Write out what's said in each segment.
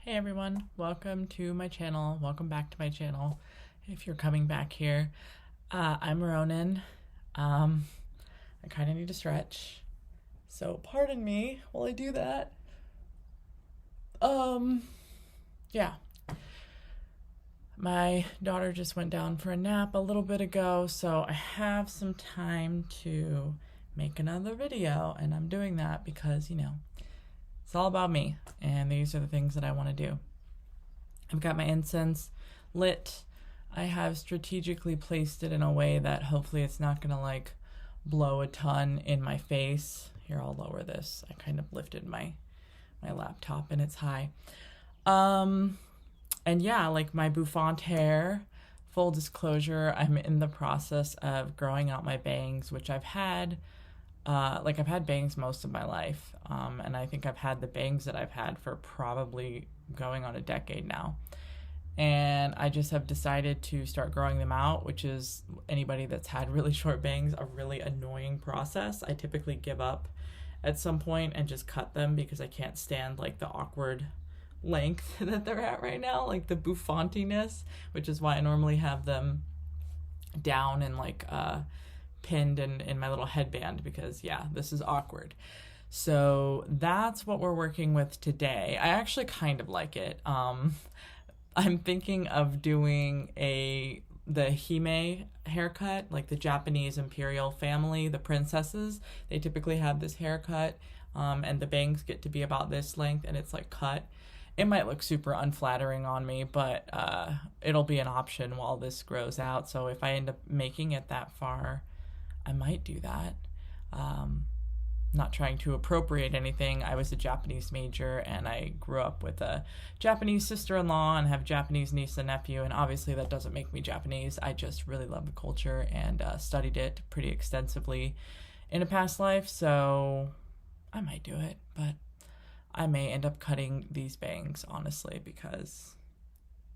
Hey everyone, welcome to my channel. Welcome back to my channel. If you're coming back here, I'm Ronan. I kind of need to stretch, so pardon me while I do that. Yeah. My daughter just went down for a nap a little bit ago, so I have some time to make another video, and I'm doing that because, it's all about me, and these are the things that I want to do. I've got my incense lit. I have strategically placed it in a way that hopefully it's not going to blow a ton in my face. Here, I'll lower this. I kind of lifted my laptop and it's high. And yeah, my bouffant hair, full disclosure, I'm in the process of growing out my bangs, which I've had. I've had bangs most of my life, and I think I've had the bangs that I've had for probably going on a decade now. And I just have decided to start growing them out, which is, anybody that's had really short bangs, a really annoying process. I typically give up at some point and just cut them because I can't stand the awkward length that they're at right now, the bouffantiness, which is why I normally have them down and pinned in my little headband, because yeah, this is awkward. So that's what we're working with today. I actually kind of like it. I'm thinking of doing the hime haircut, the Japanese imperial family, the princesses. They typically have this haircut, and the bangs get to be about this length, and it's cut. It might look super unflattering on me, but it'll be an option while this grows out. So if I end up making it that far, I might do that. Not trying to appropriate anything. I was a Japanese major, and I grew up with a Japanese sister-in-law and have Japanese niece and nephew, and obviously that doesn't make me Japanese. I just really love the culture and studied it pretty extensively in a past life, so I might do it, but I may end up cutting these bangs, honestly, because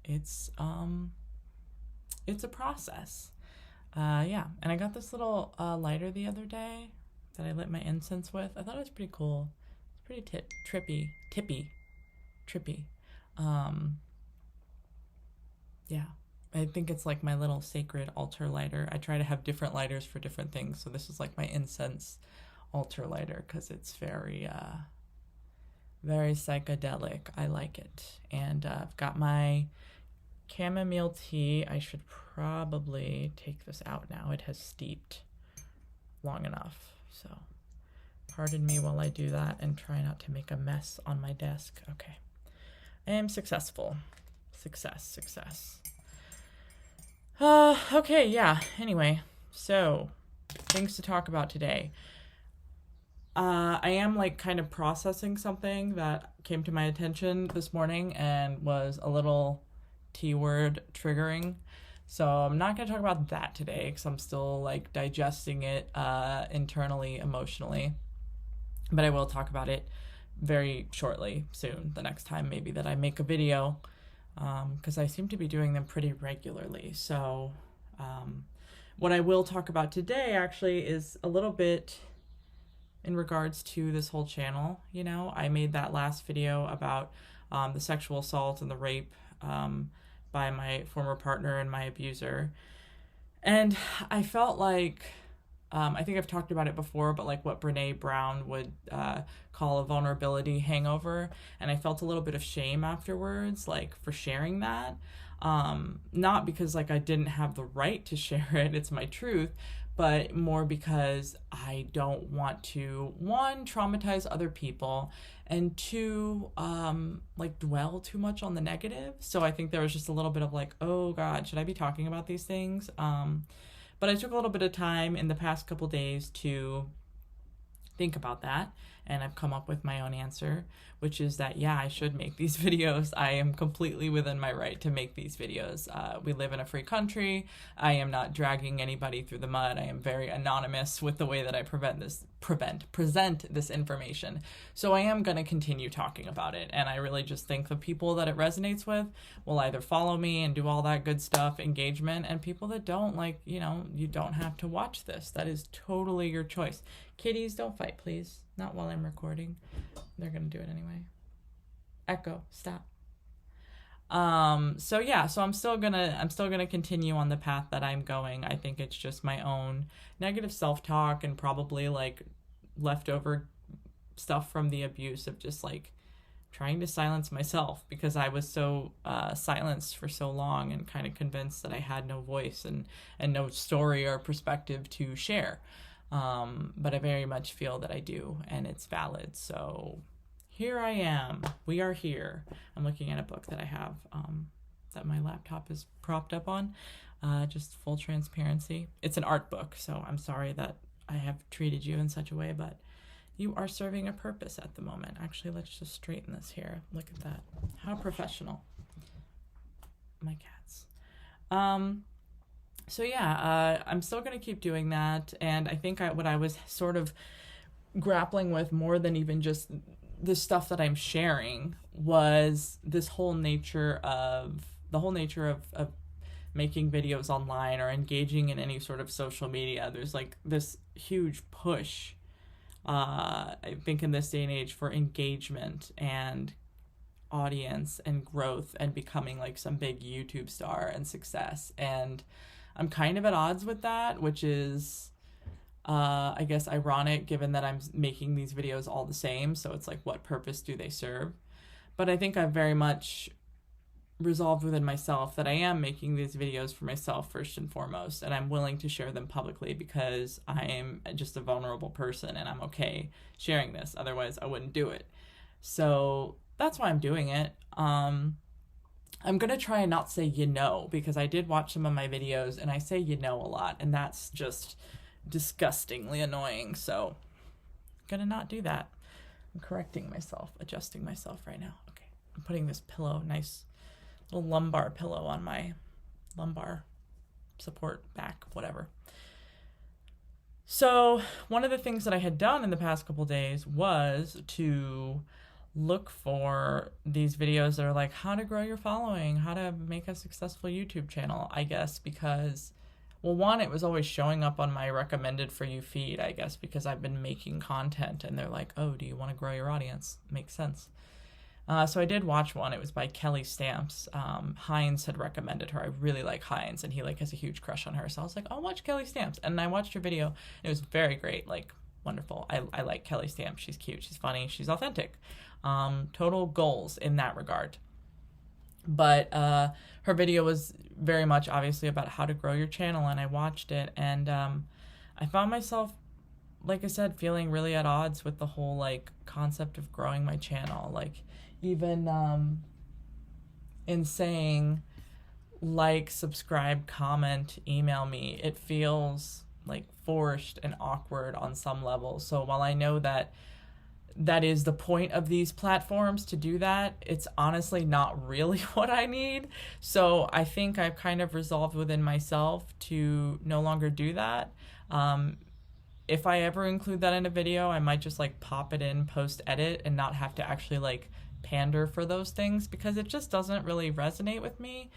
it's a process. Yeah, and I got this little lighter the other day that I lit my incense with. I thought it was pretty cool. It's pretty trippy. Yeah, I think it's my little sacred altar lighter. I try to have different lighters for different things, so this is my incense altar lighter because it's very psychedelic. I like it. And I've got my chamomile tea. I should probably take this out now. It has steeped long enough. So pardon me while I do that and try not to make a mess on my desk. Okay. I am successful. Success. Okay, yeah. Anyway, so things to talk about today. I am kind of processing something that came to my attention this morning and was a little T-word triggering. So I'm not going to talk about that today because I'm still digesting it internally, emotionally. But I will talk about it very shortly, soon, the next time maybe that I make a video, because I seem to be doing them pretty regularly. So what I will talk about today actually is a little bit in regards to this whole channel. I made that last video about the sexual assault and the rape by my former partner and my abuser. And I felt I think I've talked about it before, but what Brene Brown would call a vulnerability hangover. And I felt a little bit of shame afterwards, for sharing that. Not because I didn't have the right to share it, it's my truth, but more because I don't want to, one, traumatize other people, and two, dwell too much on the negative. So I think there was just a little bit of oh God, should I be talking about these things? But I took a little bit of time in the past couple days to think about that, and I've come up with my own answer, which is that, yeah, I should make these videos. I am completely within my right to make these videos. We live in a free country. I am not dragging anybody through the mud. I am very anonymous with the way that I present this information. So I am going to continue talking about it, and I really just think the people that it resonates with will either follow me and do all that good stuff, engagement, and people that don't, you don't have to watch this. That is totally your choice. Kitties, don't fight, please. Not while I'm recording. They're going to do it anyway. Echo, stop. So yeah, so I'm still gonna continue on the path that I'm going. I think it's just my own negative self-talk and probably like leftover stuff from the abuse of just like trying to silence myself, because I was so silenced for so long and kind of convinced that I had no voice and no story or perspective to share. But I very much feel that I do, and it's valid. So here I am. We are here. I'm looking at a book that I have that my laptop is propped up on. Just full transparency. It's an art book, so I'm sorry that I have treated you in such a way, but you are serving a purpose at the moment. Actually, let's just straighten this here. Look at that. How professional. My cats. So yeah, I'm still going to keep doing that. And I think what I was sort of grappling with more than even just the stuff that I'm sharing was this whole nature of making videos online or engaging in any sort of social media. There's like this huge push, I think in this day and age, for engagement and audience and growth and becoming like some big YouTube star and success. And I'm kind of at odds with that, which is I guess ironic given that I'm making these videos all the same. So it's like, what purpose do they serve? But I think I've very much resolved within myself that I am making these videos for myself first and foremost, and I'm willing to share them publicly because I am just a vulnerable person and I'm okay sharing this. Otherwise I wouldn't do it. So that's why I'm doing it. I'm gonna try and not say because I did watch some of my videos and I say a lot, and that's just disgustingly annoying. So I'm gonna not do that. I'm correcting myself, adjusting myself right now. Okay, I'm putting this pillow, nice little lumbar pillow, on my lumbar support back, whatever. So one of the things that I had done in the past couple days was to look for these videos that are like how to grow your following, how to make a successful YouTube channel, I guess, because, well, one, it was always showing up on my recommended for you feed, I guess, because I've been making content and they're like, oh, do you want to grow your audience? Makes sense. So I did watch one. It was by Kelly Stamps. Heinz had recommended her. I really like Heinz, and he like has a huge crush on her. So I was like, I'll watch Kelly Stamps. And I watched her video. And it was very great, like wonderful. I like Kelly Stamps. She's cute. She's funny. She's authentic. Total goals in that regard. But her video was very much obviously about how to grow your channel, and I watched it, and I found myself, like I said, feeling really at odds with the whole like concept of growing my channel. Like even in saying like, subscribe, comment, email me, it feels like forced and awkward on some level. So while I know that is the point of these platforms to do that, it's honestly not really what I need. So I think I've kind of resolved within myself to no longer do that. If I ever include that in a video, I might just like pop it in post edit and not have to actually like pander for those things, because it just doesn't really resonate with me.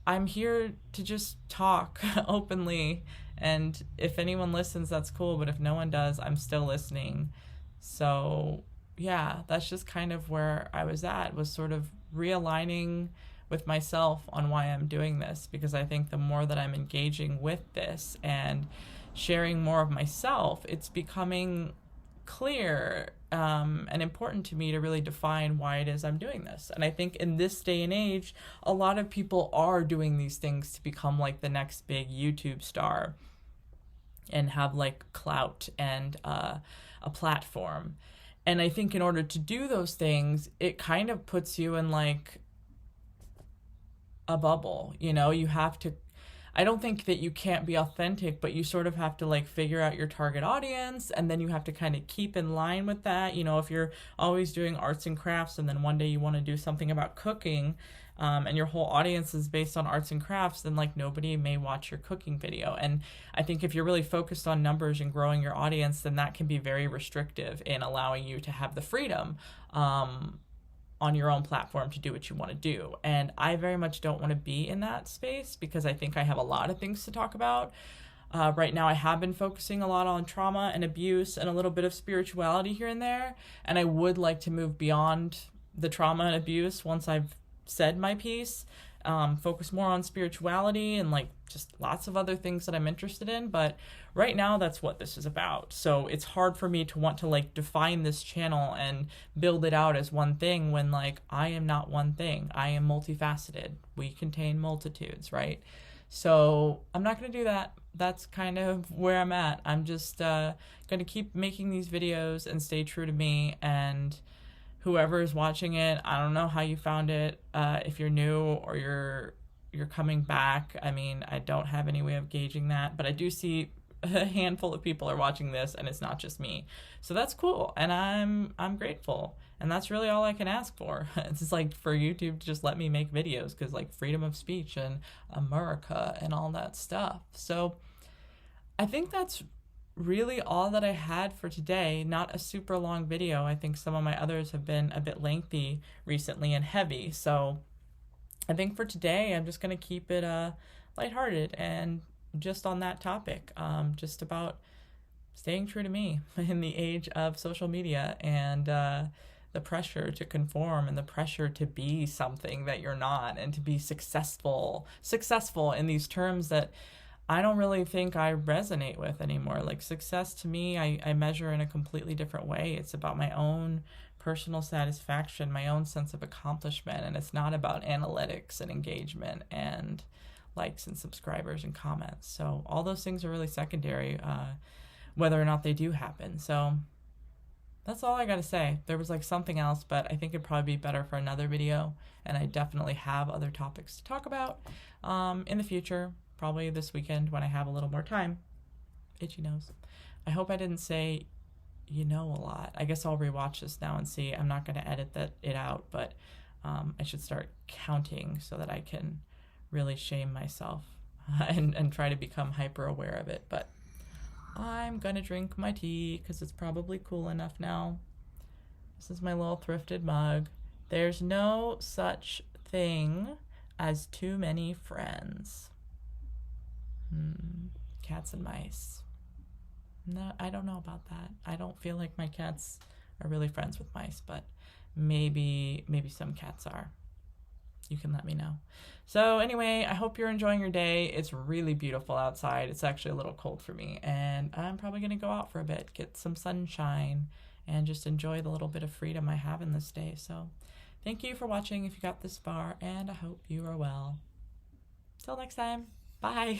I'm here to just talk openly, and if anyone listens, that's cool, but if no one does, I'm still listening. So yeah, that's just kind of where I was at, was sort of realigning with myself on why I'm doing this, because I think the more that I'm engaging with this and sharing more of myself, it's becoming clear and important to me to really define why it is I'm doing this. And I think in this day and age, a lot of people are doing these things to become like the next big YouTube star and have like clout and a platform. And I think in order to do those things, it kind of puts you in like a bubble, you know. You have to, I don't think that you can't be authentic, but you sort of have to like figure out your target audience, and then you have to kind of keep in line with that. You know, if you're always doing arts and crafts and then one day you want to do something about cooking, and your whole audience is based on arts and crafts, then like nobody may watch your cooking video. And I think if you're really focused on numbers and growing your audience, then that can be very restrictive in allowing you to have the freedom on your own platform to do what you want to do. And I very much don't want to be in that space, because I think I have a lot of things to talk about. Right now I have been focusing a lot on trauma and abuse and a little bit of spirituality here and there, and I would like to move beyond the trauma and abuse once I've said my piece, focus more on spirituality and like just lots of other things that I'm interested in. But right now, that's what this is about. So it's hard for me to want to like define this channel and build it out as one thing when like I am not one thing. I am multifaceted. We contain multitudes, right? So I'm not going to do that. That's kind of where I'm at. I'm just going to keep making these videos and stay true to me. And whoever is watching it, I don't know how you found it. If you're new or you're coming back, I mean, I don't have any way of gauging that, but I do see a handful of people are watching this, and it's not just me. So that's cool, and I'm grateful. And that's really all I can ask for. It's just like for YouTube to just let me make videos, because like freedom of speech and America and all that stuff. So I think that's really all that I had for today. Not a super long video. I think some of my others have been a bit lengthy recently and heavy. So I think for today, I'm just going to keep it lighthearted and just on that topic, just about staying true to me in the age of social media and the pressure to conform and the pressure to be something that you're not, and to be successful in these terms that I don't really think I resonate with anymore. Like success to me, I measure in a completely different way. It's about my own personal satisfaction, my own sense of accomplishment, and it's not about analytics and engagement and likes and subscribers and comments. So all those things are really secondary, whether or not they do happen. So that's all I gotta say. There was like something else, but I think it'd probably be better for another video, and I definitely have other topics to talk about in the future, probably this weekend when I have a little more time. Itchy nose. I hope I didn't say a lot. I guess I'll rewatch this now and see. I'm not going to edit it out, but I should start counting so that I can really shame myself and try to become hyper aware of it. But I'm gonna drink my tea because it's probably cool enough now. This is my little thrifted mug. There's no such thing as too many friends. Cats and mice. No, I don't know about that. I don't feel like my cats are really friends with mice, but maybe some cats are. You can let me know. So anyway, I hope you're enjoying your day. It's really beautiful outside. It's actually a little cold for me, and I'm probably going to go out for a bit, get some sunshine, and just enjoy the little bit of freedom I have in this day. So thank you for watching if you got this far, and I hope you are well. Till next time. Bye.